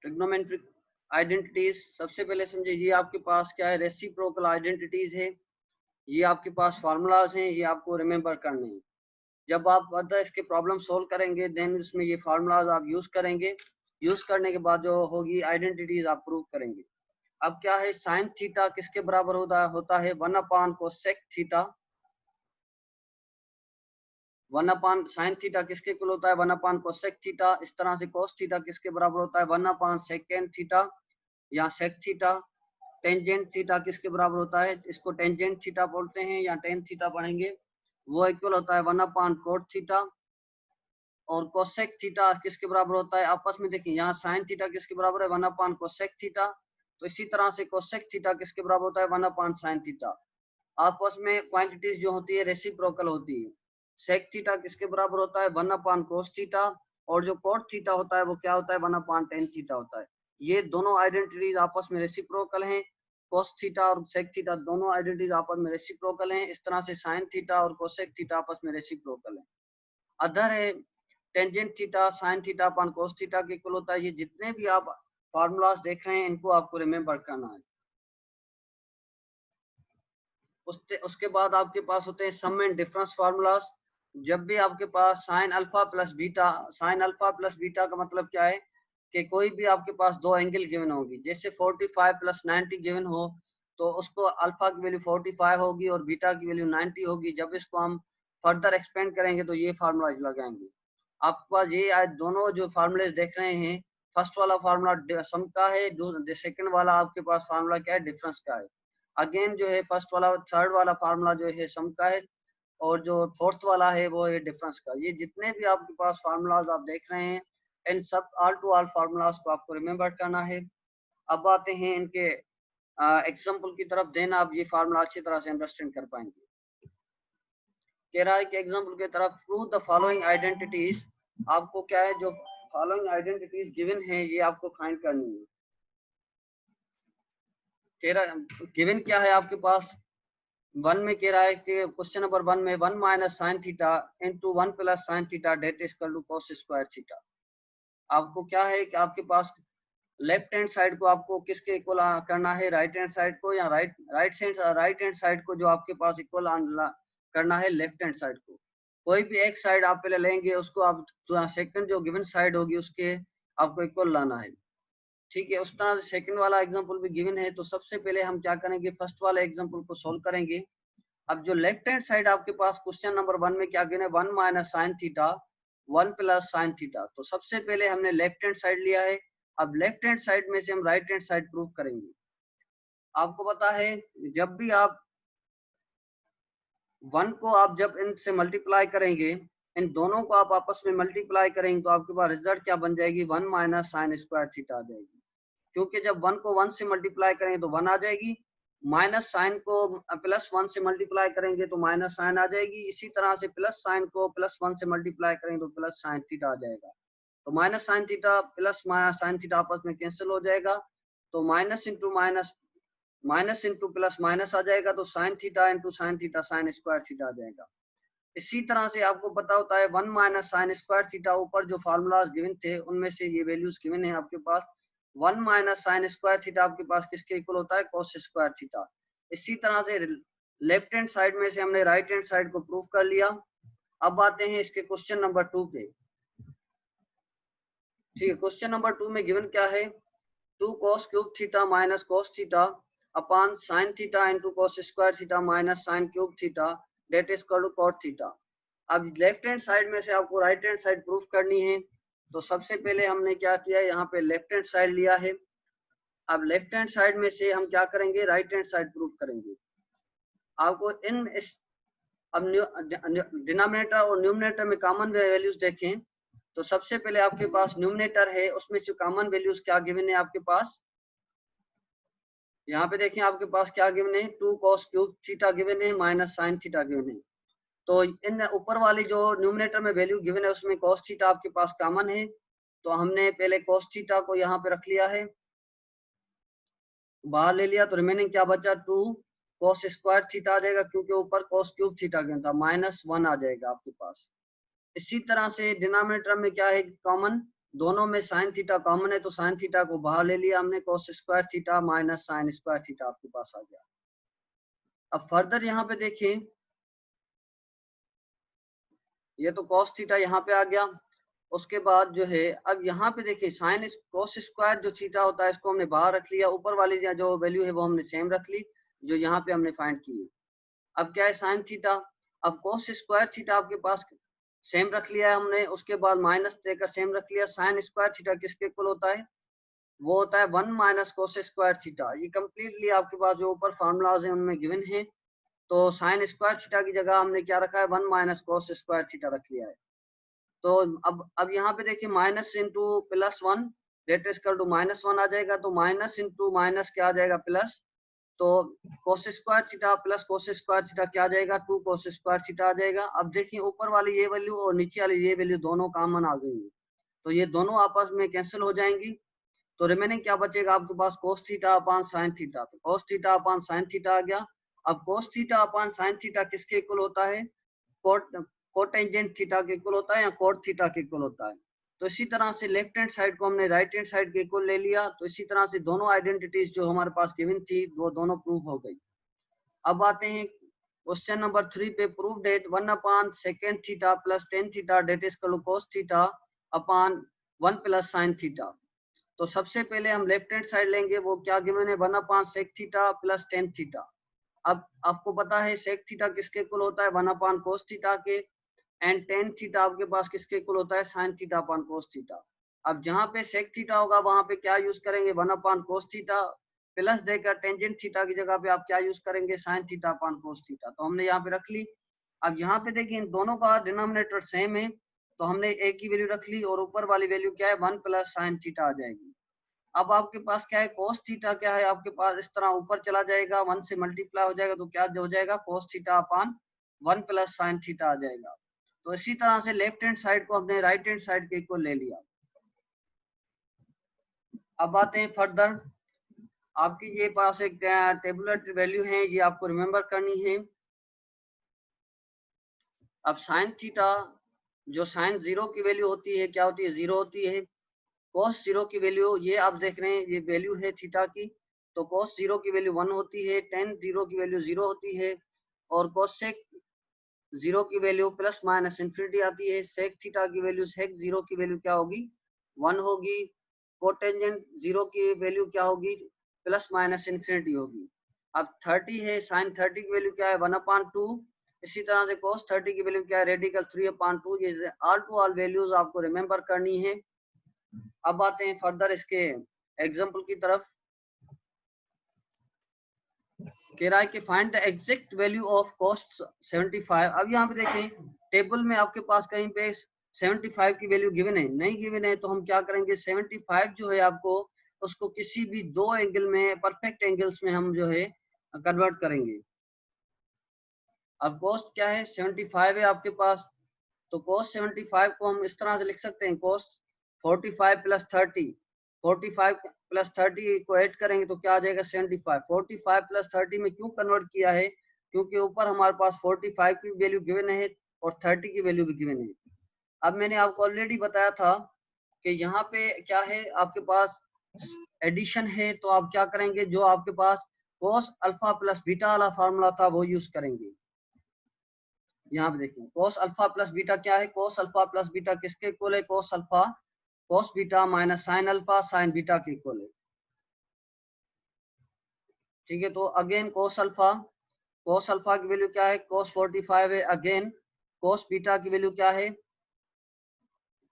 Trigonometric identities सबसे पहले समझे, ये आपके पास क्या है, रेसिप्रोकल आइडेंटिटीज है। ये आपके पास फार्मूलाज हैं, ये आपको रिमेंबर करने हैं। जब आप फर्दर इसके प्रॉब्लम सोल्व करेंगे देन इसमें ये फार्मूलाज आप यूज करेंगे। यूज करने के बाद जो होगी आइडेंटिटीज आप प्रूव करेंगे। अब क्या है, साइन थीटा किसके बराबर होता है 1 कोसेक थीटा। 1 साइन थीटा किसके इक्वल होता है 1 कोसेक थीटा। इस तरह से कोस थीटा किसके बराबर होता है 1 सेकेंड थीटा या सेक थीटा। टेंजेंट थीटा किसके बराबर होता है, इसको टेंजेंट थीटा बोलते हैं या टेन थीटा पढ़ेंगे, वो इक्वल होता है 1 कोट थीटा। और कोसेक थीटा किसके बराबर होता है, आपस में देखिए यहाँ साइन थीटा किसके बराबर है 1 कोसेक थीटा, तो इसी तरह से कोसेक थीटा किसके बराबर होता है 1 साइन थीटा। आपस में क्वांटिटीज जो होती है रेसिप्रोकल होती है। सेक थीटा किसके बराबर होता है 1 कोस थीटा, और जो कोट थीटा होता है वो क्या होता है 1 टेन थीटा होता है। ये दोनों आइडेंटिटीज आपस में रेसिप्रोकल हैं। कोस थीटा और सेक थीटा दोनों आइडेंटिटीज आपस में रेसिप्रोकल हैं। इस तरह से साइन थीटा और कोसेक थीटा आपस में रेसिप्रोकल है। अदर है टेंजेंट थीटा साइन थीटा अपन कोस थीटा के इक्वल होता है। ये जितने भी आप फार्मूलाज देख रहे हैं इनको आपको रिमेम्बर करना है। उसके बाद आपके पास होते हैं सम एंड डिफरेंस फार्मूलाज। जब भी आपके पास sine alpha plus beta, sine alpha plus beta का मतलब क्या है कि कोई भी आपके पास दो एंगल गिवन होगी, जैसे 45 प्लस 90 गिवन हो तो उसको अल्फा की वैल्यू 45 होगी और बीटा की वैल्यू 90 होगी। जब इसको हम फर्दर एक्सपेंड करेंगे तो ये फार्मूला लगाएंगे। आपके पास ये आज दोनों जो फार्मूले देख रहे हैं, फर्स्ट वाला फार्मूला सम का है, सेकंड वाला आपके पास फार्मूला क्या है डिफरेंस का है। अगेन जो है फर्स्ट वाला थर्ड वाला फार्मूला जो है सम का है और जो फोर्थ वाला है वो है डिफरेंस का। ये जितने भी आपके पास फार्मूलाज आप देख रहे हैं इन सब ऑल टू ऑल फार्मूलाज को आपको रिमेम्बर करना है। अब आते हैं इनके एग्जाम्पल की तरफ, देन आप ये फार्मूला अच्छी तरह से अंडरस्टैंड कर पाएंगे। कह रहा है कि एग्जाम्पल की तरफ प्रूव द फॉलोइंग आइडेंटिटीज। आपको क्या है जो फॉलोइंग आइडेंटिटीज गिवन है ये आपको फाइंड करनी है। कह रहा गिवन क्या है आपके पास, वन में कह रहा है कि क्वेश्चन नंबर 1 में 1 minus sine theta into 1 plus sine theta that is equal to cos square theta. आपको क्या है कि आपके पास लेफ्ट हैंड साइड को आपको किसके इक्वल करना है, राइट हैंड साइड को, या राइट हैंड साइड को जो आपके पास इक्वल करना है लेफ्ट हैंड साइड को। कोई भी एक साइड आप पहले लेंगे, उसको आप सेकंड जो गिवन साइड होगी उसके आपको इक्वल लाना है। ठीक है, उस तरह से सेकंड वाला एग्जांपल भी गिवन है। तो सबसे पहले हम क्या करेंगे, फर्स्ट वाला एग्जांपल को सोल्व करेंगे। अब जो लेफ्ट हैंड साइड आपके पास क्वेश्चन नंबर 1 में क्या गिवन है 1 minus sine theta 1 plus sine theta, तो सबसे पहले हमने लेफ्ट हैंड साइड लिया है। अब लेफ्ट हैंड साइड में से हम राइट हैंड साइड प्रूव करेंगे। आपको पता है जब भी आप 1 को आप जब इनसे मल्टीप्लाई करेंगे, इन दोनों को आप आपस में मल्टीप्लाई करेंगे तो आपके पास रिजल्ट क्या बन जाएगी 1 माइनस साइन स्क्वायर थीटा आ जाएगी। क्योंकि जब 1 को 1 से मल्टीप्लाई करेंगे तो 1 आ जाएगी, माइनस साइन को प्लस 1 से मल्टीप्लाई करेंगे तो माइनस साइन आ जाएगी, इसी तरह से प्लस साइन को प्लस 1 से मल्टीप्लाई करेंगे तो प्लस साइन थीटा आ जाएगा। तो minus sine theta plus sine theta आपस में कैंसिल हो जाएगा, तो माइनस इंटू प्लस माइनस आ जाएगा, तो sine theta into sine theta sine square theta आ जाएगा। इसी तरह से आपको पता होता है 1 माइनस साइन स्क्वायर थीटा, ऊपर जो फार्मूलाज गिवन थे उनमें से ये वैल्यूज गिवन है आपके पास। 1 माइनस साइन स्क्वायर थीटा आपके पास किसके इक्वल होता है कॉस स्क्वायर थीटा। इसी तरह से लेफ्ट हैंड साइड में से हमने राइट हैंड साइड को प्रूव कर लिया। अब आते हैं इसके क्वेश्चन नंबर 2 पे। ठीक है, क्वेश्चन नंबर 2 में गिवन क्या है 2 cos cube theta minus cos theta upon sine theta into cos square theta minus sine cube theta that is equal to cot theta. अब लेफ्ट हैंड साइड में से आपको राइट हैंड साइड प्रूफ करनी है। तो सबसे पहले हमने क्या किया, यहाँ पे लेफ्ट हैंड साइड लिया है। अब लेफ्ट हैंड साइड में से हम क्या करेंगे राइट हैंड साइड प्रूफ करेंगे। आपको अब डिनोमिनेटर और न्यूमरेटर में कॉमन वैल्यूज देखें। तो सबसे पहले आपके पास न्यूमरेटर है, उसमें से कॉमन वैल्यूज क्या गिवन है आपके पास, यहाँ पे देखें आपके पास क्या गिवन है 2 cos क्यूब थीटा गिवन है माइनस साइन थीटा गिवन है। तो इन ऊपर वाली जो न्यूमरेटर में वैल्यू गिवन है उसमें cos थीटा आपके पास कॉमन है, तो हमने पहले cos थीटा को यहाँ पे रख लिया है, बाहर ले लिया, तो रिमेनिंग क्या बचा 2 cos स्क्वायर थीटा आ जाएगा, क्योंकि ऊपर cos क्यूब थीटा गिवन था, -1 आ जाएगा आपके पास। इसी तरह से डिनोमिनेटर में क्या है कॉमन दोनों में साइन थीटा कॉमन है तो साइन थीटा को बाहर ले लिया हमने, cos square theta minus sign square theta आपके पास आ गया। अब फर्दर यहाँ पे देखिए, ये तो cos थीटा यहाँ पे आ गया। उसके बाद जो है अब यहाँ पे देखिए साइन cos स्क्वायर जो थीटा होता है इसको हमने बाहर रख लिया, ऊपर वाली जो वैल्यू है वो हमने सेम रख ली जो यहाँ पे हमने फाइंड की है। अब क्या है साइन थीटा, अब cos स्क्वायर थीटा आपके पास सेम रख लिया है हमने, उसके बाद माइनस देकर सेम रख लिया। साइन स्क्वायर थीटा किसके इक्वल होता है, वो होता है 1 माइनस cos स्क्वायर थीटा। ये कंप्लीटली आपके पास जो ऊपर फार्मूलाज हैं उनमें गिवन है, तो साइन स्क्वायर थीटा की जगह हमने क्या रखा है 1 माइनस cos स्क्वायर थीटा रख लिया है। तो अब यहाँ पे देखिए minus into plus 1 that equal to -1 आ जाएगा, तो माइनस इंटू माइनस क्या आ जाएगा प्लस, तो cos square theta plus cos square theta क्या आ जाएगा 2 cos स्क्वायर थीटा आ जाएगा। अब देखिए ऊपर वाली ये वैल्यू और नीचे वाली ये वैल्यू दोनों कॉमन आ गई है, तो ये दोनों आपस में कैंसिल हो जाएंगी, तो रिमेनिंग क्या बचेगा आपके पास cos theta upon sin theta. तो cos theta upon sin theta आ गया। अब cos theta upon sin theta किसके इक्वल होता है, कोटेंजेंट थीटा के इक्वल होता है या कोट थीटा के इक्वल होता है। तो इसी तरह से लेफ्ट हैंड साइड को हमने राइट हैंड साइड के इक्वल ले लिया, तो इसी तरह से दोनों आइडेंटिटीज जो हमारे पास गिवन थी वो दोनों प्रूव हो गई। अब आते हैं क्वेश्चन नंबर 3 पे, prove that 1 upon second theta plus tan theta that is equal to cos theta upon 1 plus sin theta. तो सबसे पहले हम लेफ्ट हैंड साइड लेंगे, वो क्या गिवन है 1 upon sec theta plus tan theta. अब आपको पता है सेक थीटा किसके इक्वल होता है 1 अपॉन cos थीटा के, एंड टेन थीटा आपके पास किसके इक्वल होता है sin theta upon cos theta. अब जहाँ पे सेक थीटा होगा वहां पे क्या यूज करेंगे 1 अपॉन cos थीटा, प्लस देकर टेंजेंट थीटा की जगह पे आप क्या यूज करेंगे sin theta upon cos theta. तो हमने यहाँ पे रख ली। अब यहाँ पे देखिए इन दोनों का डिनोमिनेटर सेम है, तो हमने एक ही वैल्यू रख ली और ऊपर वाली वैल्यू क्या है 1 प्लस sin थीटा आ जाएगी। अब आपके पास क्या है cos थीटा क्या है आपके पास इस तरह ऊपर चला जाएगा, 1 से मल्टीप्लाई हो जाएगा, तो क्या हो जाएगा cos theta upon 1 plus sin theta आ जाएगा। तो इसी तरह से लेफ्ट हैंड साइड को हमने राइट हैंड साइड के इक्वल ले लिया। अब आते हैं फर्दर, आपकी ये पास एक टेबुलर वैल्यू है, ये आपको रिमेंबर करनी है। अब साइन थीटा जो साइन जीरो की वैल्यू होती है क्या होती है, जीरो होती है। cos जीरो की वैल्यू ये आप देख रहे हैं, ये वैल्यू है थीटा की, तो cos जीरो की वैल्यू 1 होती है, tan जीरो की वैल्यू 0 होती है, और cosec जीरो की वैल्यू प्लस माइनस इंफिनिटी आती है। sec थीटा की वैल्यू sec जीरो की वैल्यू क्या होगी 1 होगी। कोटेंजेंट जीरो की वैल्यू क्या होगी प्लस माइनस इंफिनिटी होगी। अब 30 है, साइन 30 की वैल्यू क्या है 1/2। इसी तरह से cos 30 की वैल्यू क्या है रेडिकल 3/2। ये ऑल टू ऑल वैल्यूज आपको रिमेंबर करनी है। अब आते हैं फर्दर इसके एग्जाम्पल की तरफ। कह रहा है कि find the exact value of cost 75। अब यहाँ पे देखें टेबल में आपके पास कहीं पे 75 की वैल्यू गिवन है, नहीं गिवन है, तो हम क्या करेंगे 75 जो है आपको उसको किसी भी दो एंगल में परफेक्ट एंगल्स में हम जो है कन्वर्ट करेंगे। अब कॉस्ट क्या है 75 है आपके पास, तो cos 75 को हम इस तरह से लिख सकते हैं cos 45 प्लस 30, 45 प्लस 30 को ऐड करेंगे तो क्या आ जाएगा 75। 45 प्लस 30 में क्यों कन्वर्ट किया है, क्योंकि ऊपर हमारे पास 45 की वैल्यू गिवन है और 30 की वैल्यू भी गिवन है। अब मैंने आपको ऑलरेडी बताया था कि यहाँ पे क्या है आपके पास एडिशन है, तो आप क्या करेंगे जो आपके पास cos अल्फा प्लस बीटा वाला फार्मूला था वो यूज करेंगे। यहाँ पे देखिए cos अल्फा प्लस बीटा क्या है, cos अल्फा प्लस बीटा किसके इक्वल है cos alpha cos beta minus sine alpha sign beta के इक्वल है। ठीक है, तो अगेन cos अल्फा की वैल्यू क्या है cos 45 है, अगेन cos बीटा की वैल्यू क्या है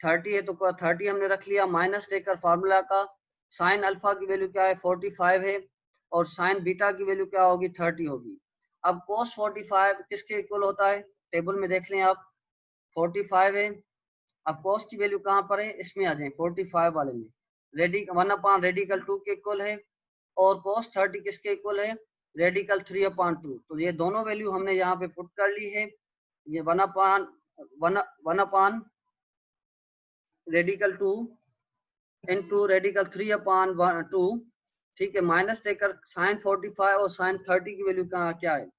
30 है, तो 30 हमने रख लिया माइनस देकर फार्मूला का। साइन अल्फा की वैल्यू क्या है 45 है, और साइन बीटा की वैल्यू क्या होगी 30 होगी। अब cos 45 किसके इक्वल होता है, टेबल में देख लें आप 45 है। अब cos की वैल्यू कहाँ पर है, इसमें आ जाए 45 वाले में, 1/रेडिकल 2 के इक्वल है, और cos 30 किसके इक्वल है रेडिकल 3/2। तो ये दोनों वैल्यू हमने यहाँ पे पुट कर ली है, ये 1/1 रेडिकल 2 इंटू रेडिकल 3/2। ठीक है, माइनस देकर साइन 45 और साइन 30 की वैल्यू कहाँ क्या है,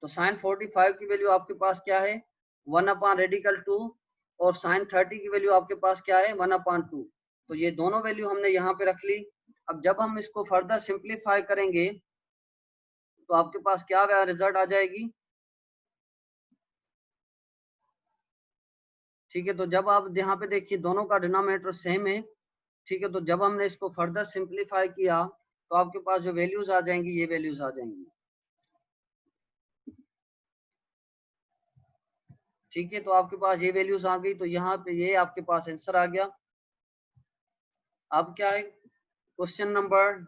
तो साइन 45 की वैल्यू आपके पास क्या है 1/रेडिकल 2, और साइन 30 की वैल्यू आपके पास क्या है 1/2। तो ये दोनों वैल्यू हमने यहाँ पे रख ली। अब जब हम इसको फर्दर सिंप्लीफाई करेंगे तो आपके पास क्या रिजल्ट आ जाएगी। ठीक है, तो जब आप यहाँ पे देखिए दोनों का डिनोमिनेटर सेम है। ठीक है, तो जब हमने इसको फर्दर सिंप्लीफाई किया तो आपके पास जो वैल्यूज आ जाएंगी ये वैल्यूज आ जाएंगी। ठीक है, तो आपके पास ये वैल्यूज आ गई, तो यहाँ पे ये आपके पास आंसर आ गया। अब क्या है, क्वेश्चन नंबर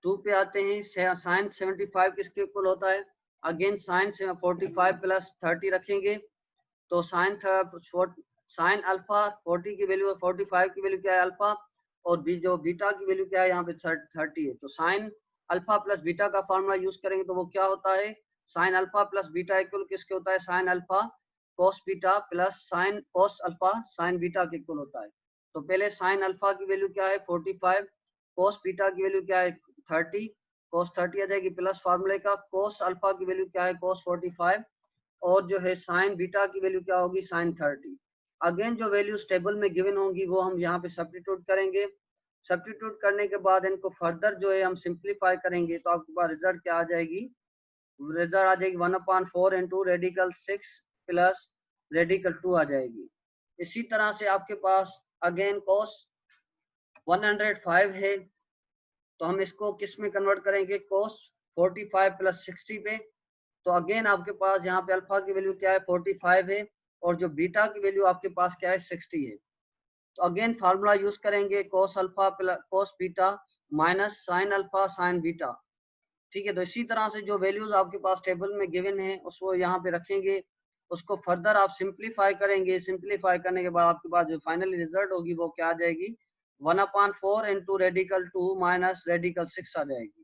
2 पे आते हैं। साइन 75 किसके इक्वल होता है। अगेन साइन 45 प्लस 30 रखेंगे तो साइन अल्फा 40 की वैल्यू 45 की वैल्यू क्या है अल्फा, और जो बीटा की वैल्यू क्या है यहाँ पे 30 है। तो साइन अल्फा प्लस बीटा का फॉर्मूला यूज करेंगे तो वो क्या होता है, sign alpha plus beta equal किसके होता है, sine alpha cos beta plus sine cos alpha sign beta के इक्वल होता है। तो पहले साइन अल्फा की वैल्यू क्या है 45, कोस बीटा की वैल्यू क्या है 30, कोस 30 आ जाएगी प्लस फार्मूले का कोस अल्फा की वैल्यू क्या है कोस 45, और जो है साइन बीटा की वैल्यू क्या होगी साइन 30। अगेन जो वैल्यूज टेबल में गिवन होंगी वो हम यहाँ पे सब्स्टिट्यूट करेंगे। सब्स्टिट्यूट करने के बाद इनको फर्दर जो है हम सिंप्लीफाई करेंगे तो आपके पास रिजल्ट क्या आ जाएगी, रिजल्ट आ जाएगी 1/4 इंटू रेडिकल 6 प्लस रेडिकल 2 आ जाएगी। इसी तरह से आपके पास अगेन कॉस 105 है तो हम इसको किस में कन्वर्ट करेंगे, कॉस 45 प्लस 60 पे। तो अगेन आपके पास यहाँ पे अल्फा की वैल्यू क्या है 45 है और जो बीटा की वैल्यू आपके पास क्या है 60 है। तो अगेन फार्मूला यूज करेंगे cos alpha plus cos beta minus sine alpha sign beta. ठीक है, तो इसी तरह से जो वैल्यूज आपके पास टेबल में गिवन है उसको यहाँ पे रखेंगे, उसको फर्दर आप सिंप्लीफाई करेंगे। सिंप्लीफाई करने के बाद आपके पास जो फाइनली रिजल्ट होगी वो क्या आ जाएगी 1/4 इंटू रेडिकल 2 माइनस रेडिकल 6 आ जाएगी।